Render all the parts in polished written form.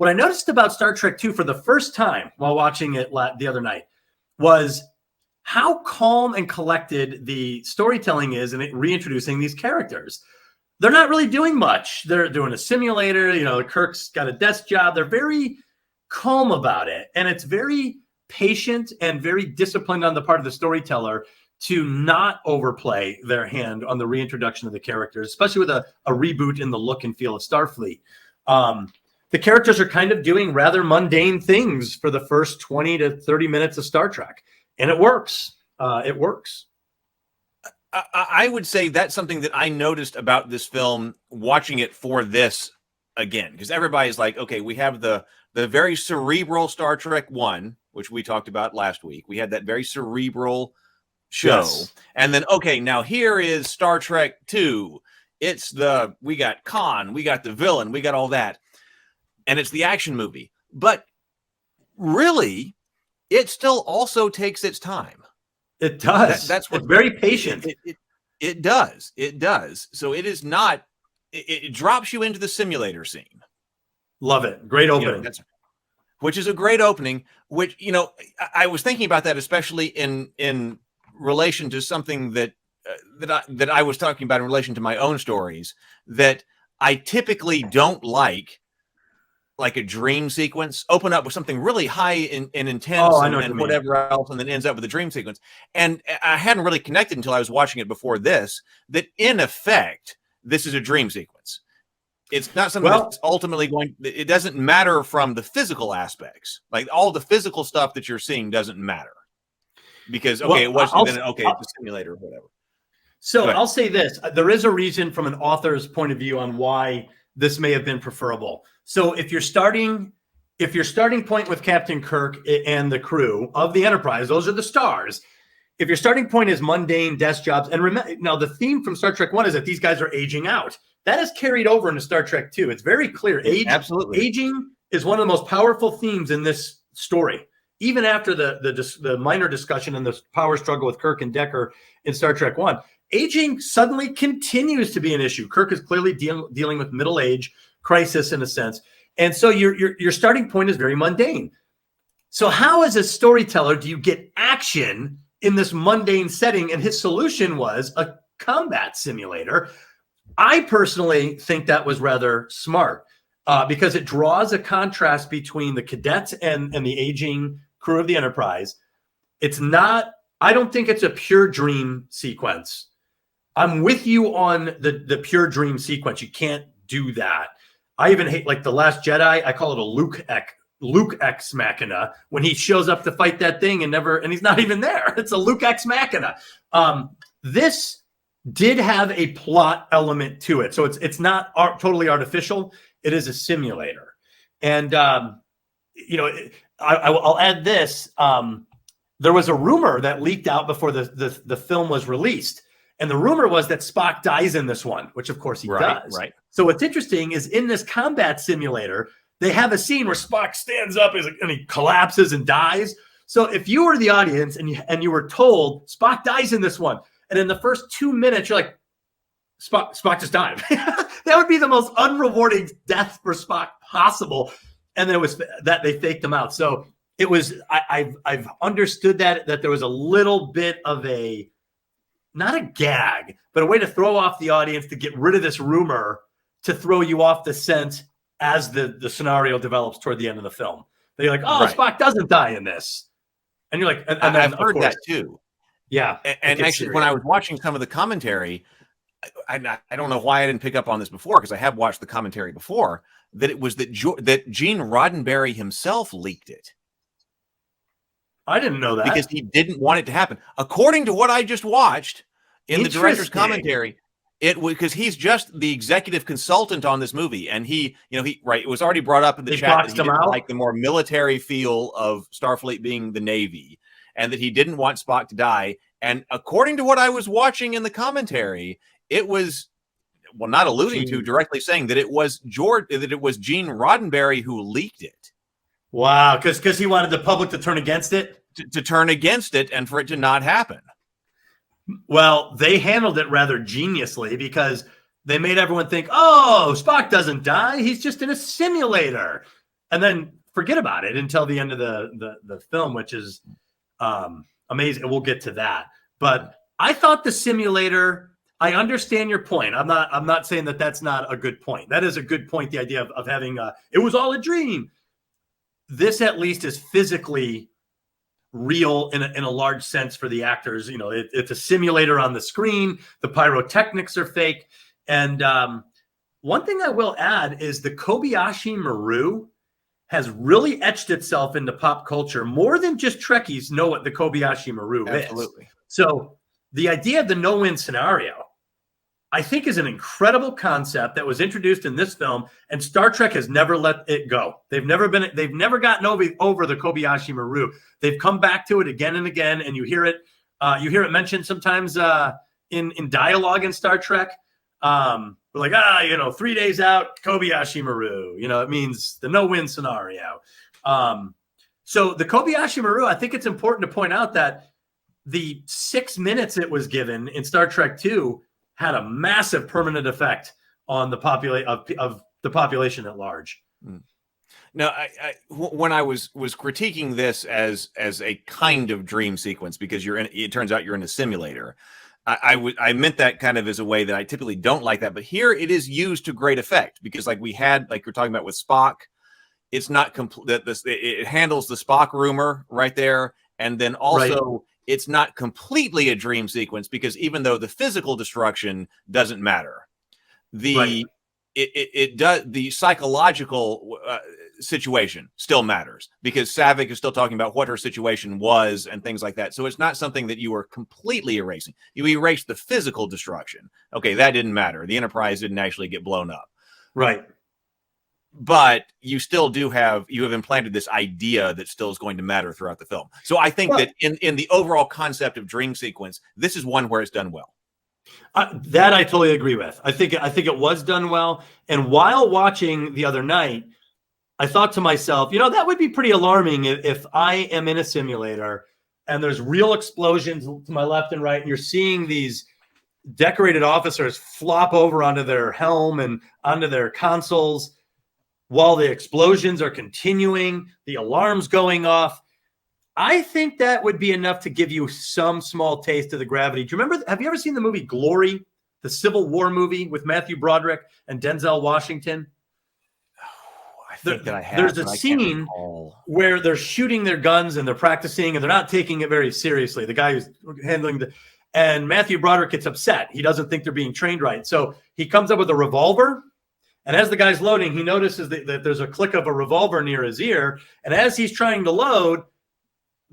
What I noticed about Star Trek II for the first time while watching it the other night was how calm and collected the storytelling is in reintroducing these characters. They're not really doing much. They're doing a simulator. Kirk's got a desk job. They're very calm about it. And it's very patient and very disciplined on the part of the storyteller to not overplay their hand on the reintroduction of the characters, especially with a reboot in the look and feel of Starfleet. The characters are kind of doing rather mundane things for the first 20 to 30 minutes of Star Trek. And it works. It works. I would say that's something that I noticed about this film watching it for this again, because everybody's like, okay, we have the very cerebral Star Trek 1, which we talked about last week. We had that very cerebral show. Yes. And then, okay, now here is Star Trek 2. We got Khan, we got the villain, we got all that. And it's the action movie. But really, it still also takes its time. It does. That's what it's very patient. It does. It does. So it is not. It drops you into the simulator scene. Love it. Great opening. Which is a great opening. Which I was thinking about that, especially in relation to something that I was talking about in relation to my own stories. That I typically don't like a dream sequence, open up with something really high and intense and whatever else, and then ends up with a dream sequence. And I hadn't really connected until I was watching it before this, that in effect, this is a dream sequence. It's not something that's ultimately it doesn't matter from the physical aspects. Like all the physical stuff that you're seeing doesn't matter. Because, it wasn't, it's a simulator or whatever. So I'll say this. There is a reason from an author's point of view on why this may have been preferable. So if your starting point with Captain Kirk and the crew of the Enterprise, those are the stars. If your starting point is mundane desk jobs, and remember, now the theme from Star Trek 1 is that these guys are aging out. That is carried over into Star Trek 2. It's very clear. Absolutely. Aging is one of the most powerful themes in this story. Even after the minor discussion and the power struggle with Kirk and Decker in Star Trek 1, aging suddenly continues to be an issue. Kirk is clearly dealing with middle age crisis in a sense. And so your starting point is very mundane. So how, as a storyteller, do you get action in this mundane setting? And his solution was a combat simulator. I personally think that was rather smart because it draws a contrast between the cadets and the aging crew of the Enterprise. I don't think it's a pure dream sequence. I'm with you on the pure dream sequence. You can't do that. I even hate The Last Jedi. I call it a Luke Ex Machina when he shows up to fight that thing and he's not even there. It's a Luke Ex Machina. This did have a plot element to it, so it's not totally artificial. It is a simulator, and I'll add this. There was a rumor that leaked out before the film was released. And the rumor was that Spock dies in this one, which of course he does. Right. So what's interesting is in this combat simulator, they have a scene where Spock stands up and he collapses and dies. So if you were the audience and you were told Spock dies in this one, and in the first 2 minutes, you're like, Spock just died. That would be the most unrewarding death for Spock possible. And then it was that they faked him out. So it was, I've understood that there was a little bit of not a gag, but a way to throw off the audience to get rid of this rumor, to throw you off the scent as the scenario develops toward the end of the film. They're like, Spock doesn't die in this. And you're like, and I've heard that too. Yeah. And actually, when I was watching some of the commentary, I don't know why I didn't pick up on this before, because I have watched the commentary before, that it was that Gene Roddenberry himself leaked it. I didn't know that. Because he didn't want it to happen. According to what I just watched in the director's commentary, it was because he's just the executive consultant on this movie. And it was already brought up in the chat that he didn't like the more military feel of Starfleet being the Navy, and that he didn't want Spock to die. And according to what I was watching in the commentary, it was, not alluding to, directly saying that it was Gene Roddenberry who leaked it. Wow, because he wanted the public to turn against it? To turn against it and for it to not happen. Well, they handled it rather geniusly because they made everyone think, Spock doesn't die. He's just in a simulator. and then forget about it until the end of the film, which is amazing. We'll get to that. But I thought the simulator, I understand your point. I'm not saying that that's not a good point. That is a good point. The idea of having it was all a dream. This at least is physically real in a large sense for the actors. You know, it's a simulator on the screen. The pyrotechnics are fake. And one thing I will add is the Kobayashi Maru has really etched itself into pop culture. More than just Trekkies know what the Kobayashi Maru Absolutely. is. So the idea of the no-win scenario, I think, is an incredible concept that was introduced in this film, and Star Trek has never let it go. They've never gotten over the Kobayashi Maru. They've come back to it again and again, and you hear it mentioned sometimes in dialogue in Star Trek. We're like, 3 days out, Kobayashi Maru. It means the no-win scenario. So the Kobayashi Maru, I think it's important to point out that the 6 minutes it was given in Star Trek II had a massive permanent effect on the population at large. Now, when I was critiquing this as a kind of dream sequence, because it turns out you're in a simulator, I meant that kind of as a way that I typically don't like that, but here it is used to great effect, because like we're talking about with Spock, it's not complete. It handles the Spock rumor right there, and then also it's not completely a dream sequence, because even though the physical destruction doesn't matter, the psychological situation still matters, because Saavik is still talking about what her situation was and things like that. So it's not something that you are completely erasing. You erase the physical destruction. Okay, that didn't matter. The Enterprise didn't actually get blown up. Right. But you still have implanted this idea that still is going to matter throughout the film. So I think that in the overall concept of dream sequence, this is one where it's done well. That I totally agree with. I think it was done well. And while watching the other night, I thought to myself, that would be pretty alarming if I am in a simulator and there's real explosions to my left and right, and you're seeing these decorated officers flop over onto their helm and onto their consoles while the explosions are continuing, the alarms going off. I think that would be enough to give you some small taste of the gravity. Do you remember? Have you ever seen the movie Glory, the Civil War movie with Matthew Broderick and Denzel Washington? I think that I have. There's a scene where they're shooting their guns and they're practicing and they're not taking it very seriously. The guy who's handling and Matthew Broderick gets upset. He doesn't think they're being trained right. So he comes up with a revolver. And as the guy's loading, he notices that there's a click of a revolver near his ear. And as he's trying to load,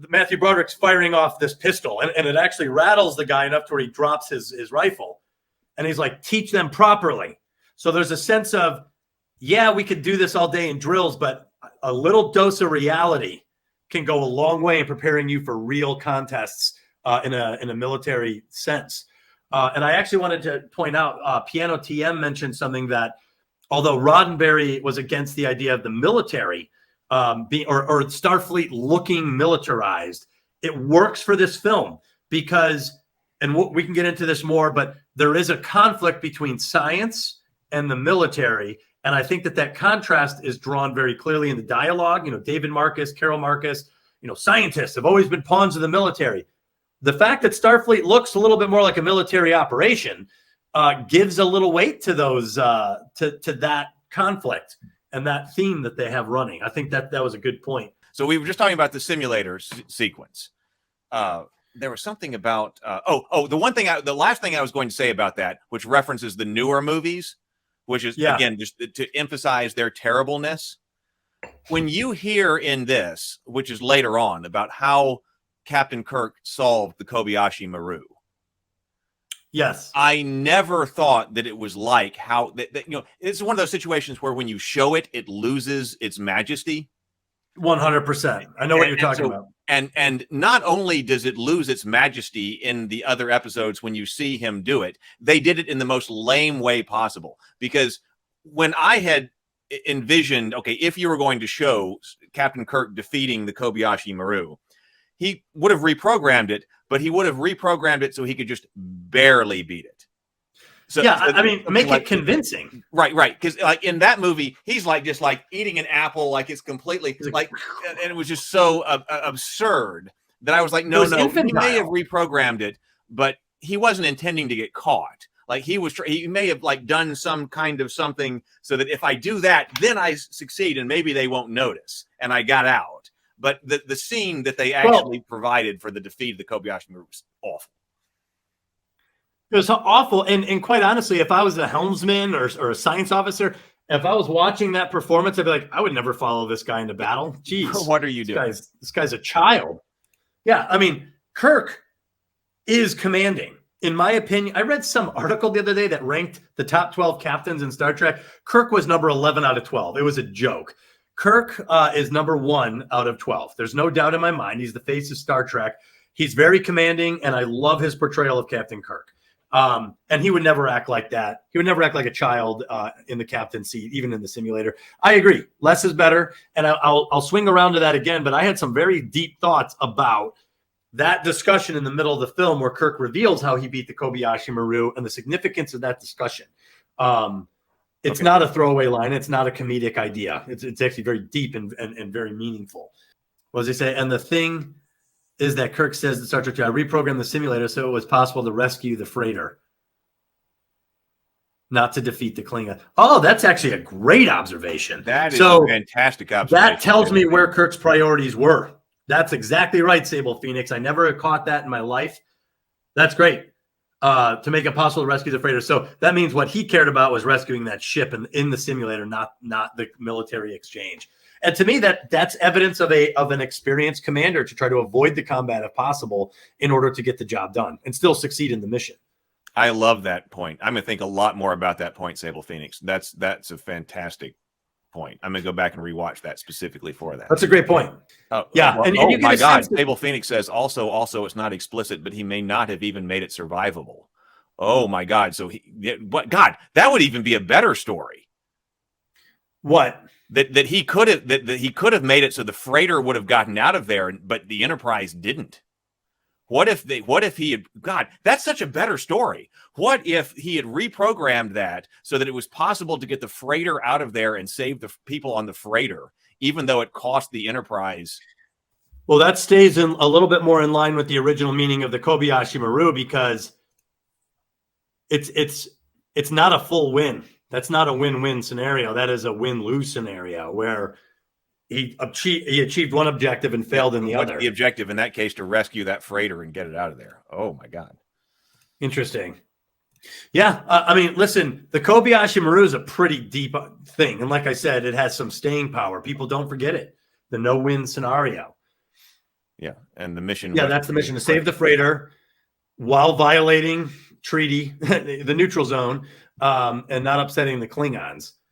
Matthew Broderick's firing off this pistol. And it actually rattles the guy enough to where he drops his rifle. And he's like, teach them properly. So there's a sense of, yeah, we could do this all day in drills, but a little dose of reality can go a long way in preparing you for real contests in a military sense. And I actually wanted to point out, Piano TM mentioned something that, although Roddenberry was against the idea of the military or Starfleet looking militarized, it works for this film because, and we can get into this more, but there is a conflict between science and the military. And I think that contrast is drawn very clearly in the dialogue. David Marcus, Carol Marcus, scientists have always been pawns of the military. The fact that Starfleet looks a little bit more like a military operation gives a little weight to those to that conflict and that theme that they have running. I think that was a good point. So we were just talking about the simulator sequence. There was something about the last thing I was going to say about that, which references the newer movies, which is again just to emphasize their terribleness. When you hear in this, which is later on, about how Captain Kirk solved the Kobayashi Maru. Yes. I never thought that it was like how it's one of those situations where when you show it, it loses its majesty. 100%. I know what you're talking about. And not only does it lose its majesty in the other episodes when you see him do it, they did it in the most lame way possible. Because when I had envisioned, okay, if you were going to show Captain Kirk defeating the Kobayashi Maru, he would have reprogrammed it, but he would have reprogrammed it so he could just barely beat it. So, yeah, so I mean, make like, it convincing. Right. Because like in that movie, he's like just like eating an apple, like it's completely like, and it was just so absurd that I was like, no, he may have reprogrammed it, but he wasn't intending to get caught. Like he may have like done some kind of something so that if I do that, then I succeed and maybe they won't notice and I got out. But the scene that they actually provided for the defeat of the Kobayashi Maru was awful. It was awful. And quite honestly, if I was a helmsman or a science officer, if I was watching that performance, I'd be like, I would never follow this guy into battle. Jeez. What are you doing? This guy's a child. Yeah. I mean, Kirk is commanding. In my opinion, I read some article the other day that ranked the top 12 captains in Star Trek. Kirk was number 11 out of 12. It was a joke. Kirk is number 1 out of 12. There's no doubt in my mind. He's the face of Star Trek. He's very commanding, and I love his portrayal of Captain Kirk. And he would never act like that. He would never act like a child in the captain's seat, even in the simulator. I agree. Less is better. And I'll swing around to that again, but I had some very deep thoughts about that discussion in the middle of the film where Kirk reveals how he beat the Kobayashi Maru and the significance of that discussion. It's not a throwaway line. It's not a comedic idea. It's actually very deep and very meaningful. What does he say? And the thing is that Kirk says that Star Trek, I reprogrammed the simulator so it was possible to rescue the freighter, not to defeat the Klingon. Oh, that's actually a great observation. That is a fantastic observation. That tells me where Kirk's priorities were. That's exactly right, Sable Phoenix. I never caught that in my life. That's great. To make it possible to rescue the freighter. So that means what he cared about was rescuing that ship in the simulator, not the military exchange. And to me, that's evidence of an experienced commander to try to avoid the combat if possible in order to get the job done and still succeed in the mission. I love that point. I'm going to think a lot more about that point, Sable Phoenix. That's a fantastic point. I'm going to go back and rewatch that specifically for that. That's a great point. Yeah. Well, and oh my God. Sable Phoenix says also it's not explicit, but he may not have even made it survivable. Oh my God. So that would even be a better story. What? That he could have made it so the freighter would have gotten out of there, but the Enterprise didn't. What if he had, God, that's such a better story. What if he had reprogrammed that so that it was possible to get the freighter out of there and save the people on the freighter, even though it cost the Enterprise? Well, that stays in a little bit more in line with the original meaning of the Kobayashi Maru because it's not a full win. That's not a win-win scenario. That is a win-lose scenario where he achieved one objective and failed in the other. The objective in that case to rescue that freighter and get it out of there. Oh my God. Interesting. Yeah. I mean, listen, the Kobayashi Maru is a pretty deep thing. And like I said, it has some staying power. People don't forget it. The no-win scenario. Yeah. And the mission. Yeah, that's the mission, to save the freighter while violating treaty, the neutral zone, and not upsetting the Klingons.